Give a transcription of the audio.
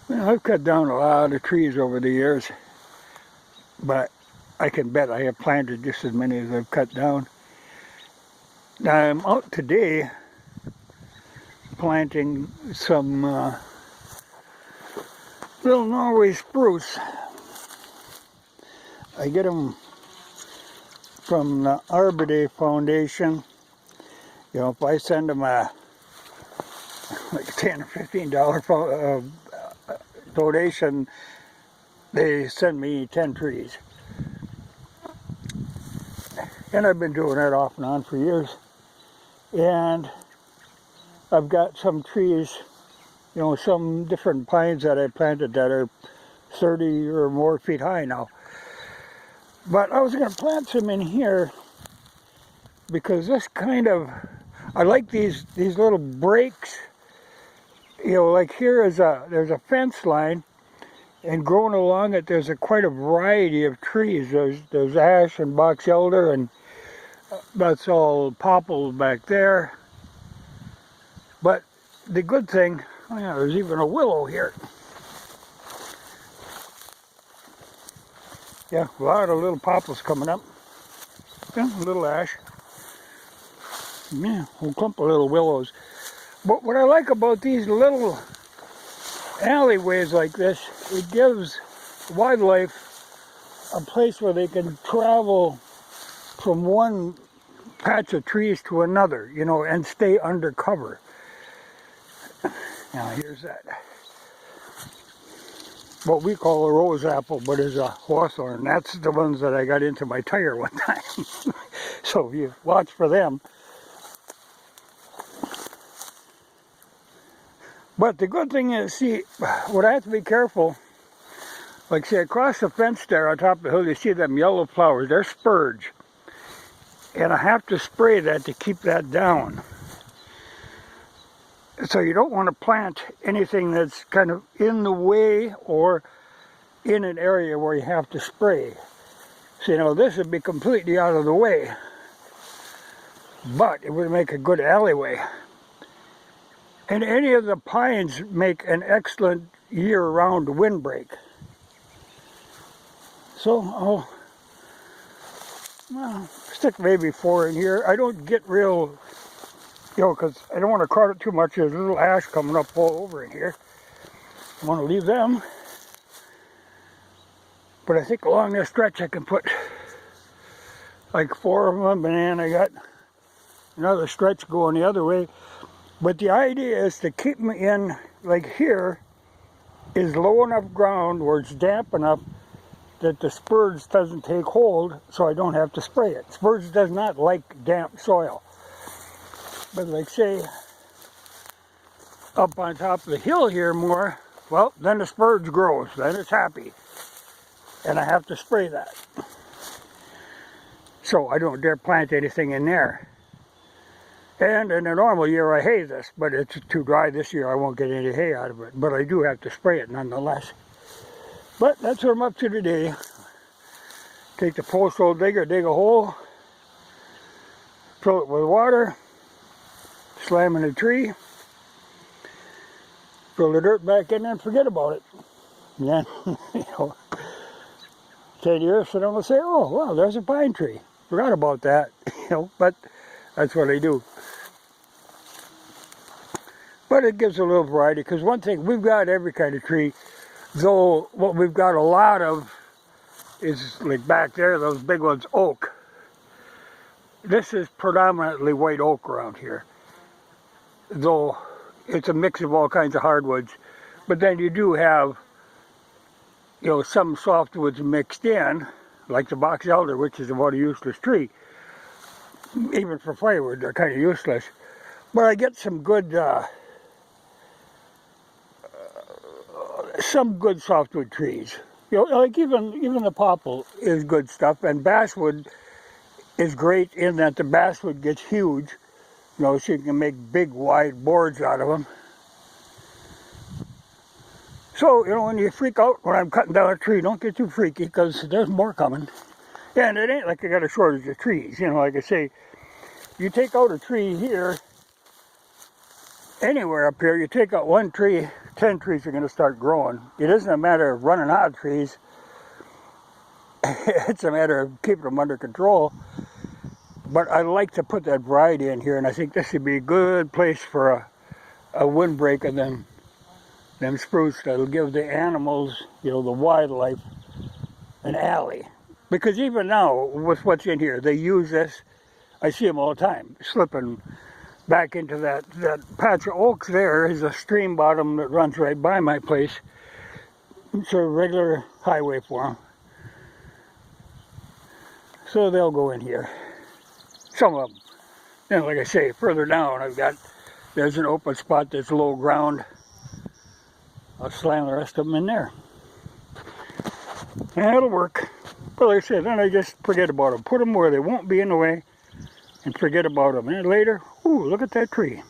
Well, I've cut down a lot of trees over the years, but I can bet I have planted just as many as I've cut down. Now, I'm out today planting some little Norway spruce. I get them from the Arbor Foundation. You know, if I send them a like $10 or $15 donation, they send me 10 trees. And I've been doing that off and on for years. And I've got some trees, you know, some different pines that I planted that are 30 or more feet high now. But I was going to plant some in here because this kind of, I like these little breaks. You know, like here is there's a fence line, and growing along it there's quite a variety of trees. There's ash and box elder, and that's all popple back there. But the good thing, oh yeah, there's even a willow here. Yeah, a lot of little popples coming up. Yeah, a little ash. Yeah, a whole clump of little willows. But what I like about these little alleyways like this, it gives wildlife a place where they can travel from one patch of trees to another, you know, and stay under cover. Now here's that, what we call a rose apple, but is a hawthorn. That's the ones that I got into my tire one time. So you watch for them. But the good thing is, see, what I have to be careful, like see across the fence there on top of the hill, you see them yellow flowers, they're spurge. And I have to spray that to keep that down. So you don't want to plant anything that's kind of in the way or in an area where you have to spray. So, you know, this would be completely out of the way, but it would make a good alleyway. And any of the pines make an excellent year-round windbreak. So I'll stick maybe 4 in here. I don't get real, you know, because I don't want to crowd it too much. There's a little ash coming up all over in here. I want to leave them. But I think along this stretch I can put like 4 of them, and then I got another stretch going the other way. But the idea is to keep them in, like here is low enough ground where it's damp enough that the spurge doesn't take hold, so I don't have to spray it. Spurge does not like damp soil. But like say, up on top of the hill here more, well, then the spurge grows, then it's happy. And I have to spray that. So I don't dare plant anything in there. And in a normal year I hay this, but it's too dry this year, I won't get any hay out of it. But I do have to spray it nonetheless. But that's what I'm up to today. Take the post hole digger, dig a hole, fill it with water, slam in a tree, fill the dirt back in there and forget about it. And then, you know, 10 years from now, we'll say, oh, well, there's a pine tree. Forgot about that, you know, but that's what I do. But it gives a little variety, because one thing, we've got every kind of tree, though what we've got a lot of is, like back there, those big ones, oak. This is predominantly white oak around here, though it's a mix of all kinds of hardwoods. But then you do have, you know, some softwoods mixed in, like the box elder, which is about a useless tree. Even for firewood, they're kind of useless. But I get some good softwood trees. You know, like even the popple is good stuff, and basswood is great in that the basswood gets huge, you know, so you can make big wide boards out of them. So, you know, when you freak out when I'm cutting down a tree, don't get too freaky, because there's more coming. And it ain't like I got a shortage of trees, you know, like I say, you take out a tree here, anywhere up here, you take out one tree, 10 trees are going to start growing. It isn't a matter of running out of trees. It's a matter of keeping them under control. But I like to put that variety in here, and I think this would be a good place for a windbreak of them spruce that'll give the animals, you know, the wildlife, an alley. Because even now, with what's in here, they use this. I see them all the time, slipping back into that patch of oaks. There is a stream bottom that runs right by my place. It's a regular highway for them. So they'll go in here. Some of them. Then, like I say, further down, there's an open spot that's low ground. I'll slam the rest of them in there. And it'll work. But like I said, then I just forget about them. Put them where they won't be in the way and forget about them. And later, ooh, look at that tree.